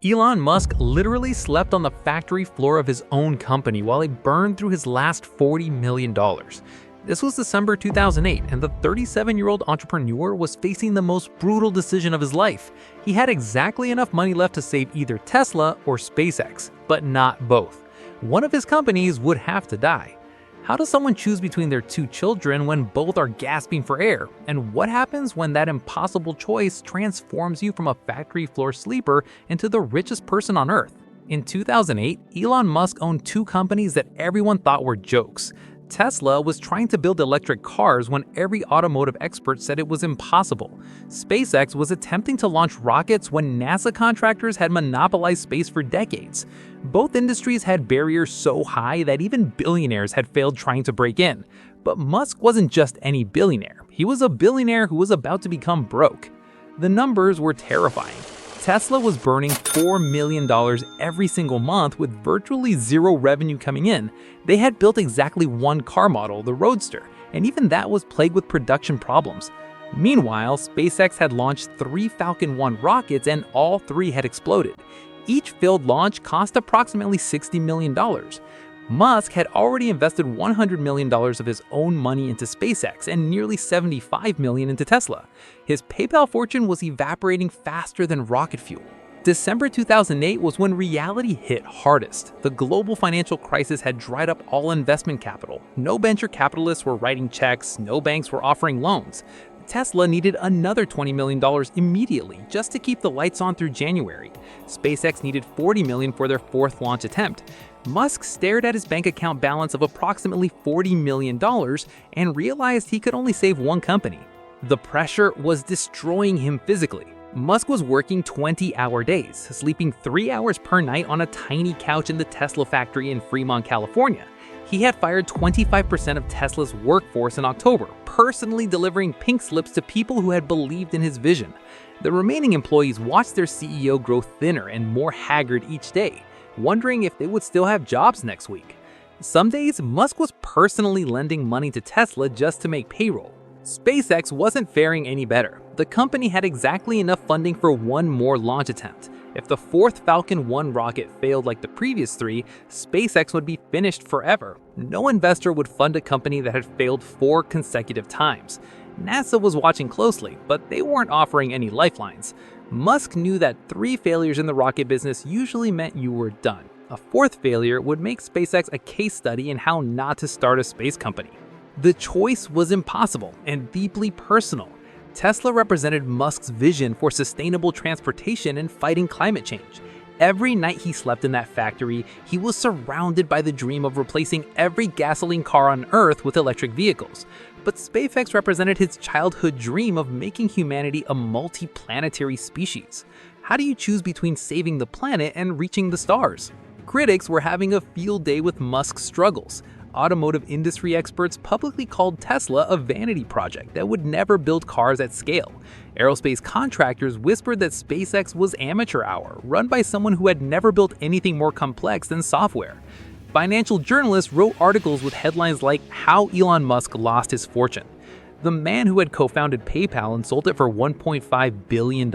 Elon Musk literally slept on the factory floor of his own company while he burned through his last $40 million. This was December 2008, and the 37-year-old entrepreneur was facing the most brutal decision of his life. He had exactly enough money left to save either Tesla or SpaceX, but not both. One of his companies would have to die. How does someone choose between their two children when both are gasping for air? And what happens when that impossible choice transforms you from a factory floor sleeper into the richest person on Earth? In 2008, Elon Musk owned two companies that everyone thought were jokes. Tesla was trying to build electric cars when every automotive expert said it was impossible. SpaceX was attempting to launch rockets when NASA contractors had monopolized space for decades. Both industries had barriers so high that even billionaires had failed trying to break in. But Musk wasn't just any billionaire. He was a billionaire who was about to become broke. The numbers were terrifying. Tesla was burning $4 million every single month with virtually zero revenue coming in. They had built exactly one car model, the Roadster, and even that was plagued with production problems. Meanwhile, SpaceX had launched 3 Falcon 1 rockets and all 3 had exploded. Each failed launch cost approximately $60 million. Musk had already invested $100 million of his own money into SpaceX and nearly $75 million into Tesla. His PayPal fortune was evaporating faster than rocket fuel. December 2008 was when reality hit hardest. The global financial crisis had dried up all investment capital. No venture capitalists were writing checks, no banks were offering loans. Tesla needed another $20 million immediately just to keep the lights on through January. SpaceX needed $40 million for their 4th launch attempt. Musk stared at his bank account balance of approximately $40 million and realized he could only save one company. The pressure was destroying him physically. Musk was working 20-hour days, sleeping 3 hours per night on a tiny couch in the Tesla factory in Fremont, California. He had fired 25% of Tesla's workforce in October, personally delivering pink slips to people who had believed in his vision. The remaining employees watched their CEO grow thinner and more haggard each day, wondering if they would still have jobs next week. Some days, Musk was personally lending money to Tesla just to make payroll. SpaceX wasn't faring any better. The company had exactly enough funding for one more launch attempt. If the 4th Falcon 1 rocket failed like the previous 3, SpaceX would be finished forever. No investor would fund a company that had failed 4 consecutive times. NASA was watching closely, but they weren't offering any lifelines. Musk knew that 3 failures in the rocket business usually meant you were done. A 4th failure would make SpaceX a case study in how not to start a space company. The choice was impossible and deeply personal. Tesla represented Musk's vision for sustainable transportation and fighting climate change. Every night he slept in that factory, he was surrounded by the dream of replacing every gasoline car on Earth with electric vehicles. But SpaceX represented his childhood dream of making humanity a multi-planetary species. How do you choose between saving the planet and reaching the stars? Critics were having a field day with Musk's struggles. Automotive industry experts publicly called Tesla a vanity project that would never build cars at scale. Aerospace contractors whispered that SpaceX was amateur hour, run by someone who had never built anything more complex than software. Financial journalists wrote articles with headlines like "How Elon Musk Lost His Fortune." The man who had co-founded PayPal and sold it for $1.5 billion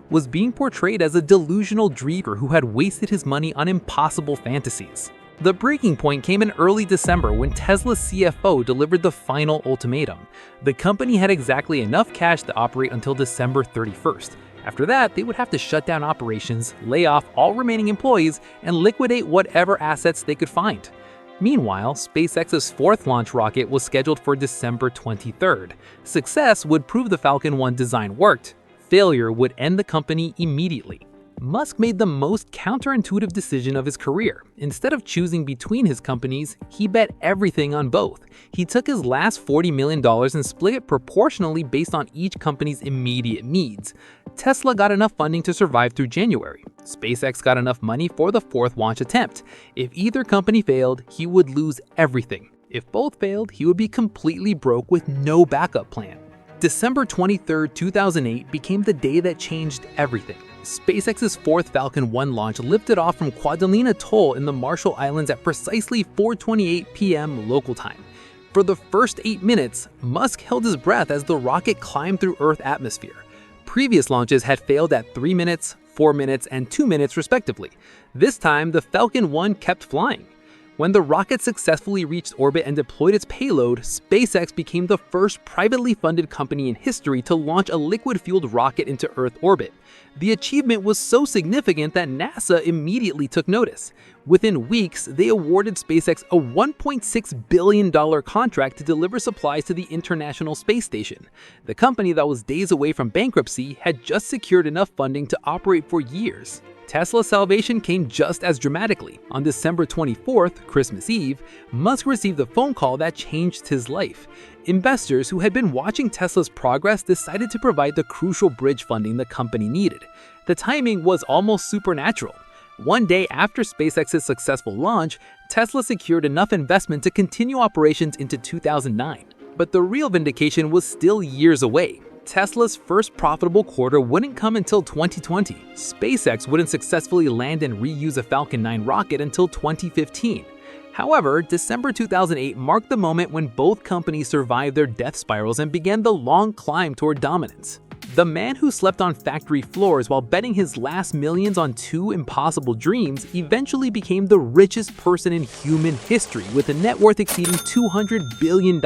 was being portrayed as a delusional dreamer who had wasted his money on impossible fantasies. The breaking point came in early December when Tesla's CFO delivered the final ultimatum. The company had exactly enough cash to operate until December 31st. After that, they would have to shut down operations, lay off all remaining employees, and liquidate whatever assets they could find. Meanwhile, SpaceX's 4th launch rocket was scheduled for December 23rd. Success would prove the Falcon 1 design worked. Failure would end the company immediately. Musk made the most counterintuitive decision of his career. Instead of choosing between his companies, he bet everything on both. He took his last $40 million and split it proportionally based on each company's immediate needs. Tesla got enough funding to survive through January. SpaceX got enough money for the 4th launch attempt. If either company failed, he would lose everything. If both failed, he would be completely broke with no backup plan. December 23, 2008 became the day that changed everything. SpaceX's 4th Falcon 1 launch lifted off from Kwajalein Atoll in the Marshall Islands at precisely 4:28 p.m. local time. For the first 8 minutes, Musk held his breath as the rocket climbed through Earth's atmosphere. Previous launches had failed at 3 minutes, 4 minutes and 2 minutes respectively. This time, the Falcon 1 kept flying. When the rocket successfully reached orbit and deployed its payload, SpaceX became the first privately funded company in history to launch a liquid-fueled rocket into Earth orbit. The achievement was so significant that NASA immediately took notice. Within weeks, they awarded SpaceX a $1.6 billion contract to deliver supplies to the International Space Station. The company that was days away from bankruptcy had just secured enough funding to operate for years. Tesla's salvation came just as dramatically. On December 24th, Christmas Eve, Musk received a phone call that changed his life. Investors who had been watching Tesla's progress decided to provide the crucial bridge funding the company needed. The timing was almost supernatural. One day after SpaceX's successful launch, Tesla secured enough investment to continue operations into 2009. But the real vindication was still years away. Tesla's first profitable quarter wouldn't come until 2020. SpaceX wouldn't successfully land and reuse a Falcon 9 rocket until 2015. However, December 2008 marked the moment when both companies survived their death spirals and began the long climb toward dominance. The man who slept on factory floors while betting his last millions on 2 impossible dreams eventually became the richest person in human history with a net worth exceeding $200 billion.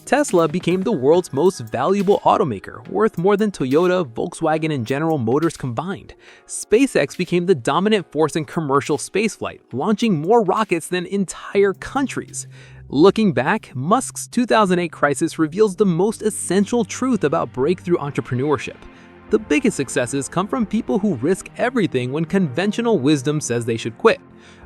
Tesla became the world's most valuable automaker, worth more than Toyota, Volkswagen, and General Motors combined. SpaceX became the dominant force in commercial spaceflight, launching more rockets than entire countries. Looking back, Musk's 2008 crisis reveals the most essential truth about breakthrough entrepreneurship. The biggest successes come from people who risk everything when conventional wisdom says they should quit.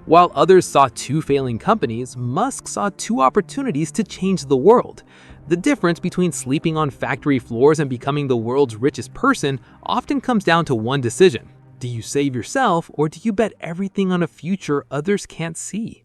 While others saw 2 failing companies, Musk saw 2 opportunities to change the world. The difference between sleeping on factory floors and becoming the world's richest person often comes down to one decision. Do you save yourself, or do you bet everything on a future others can't see?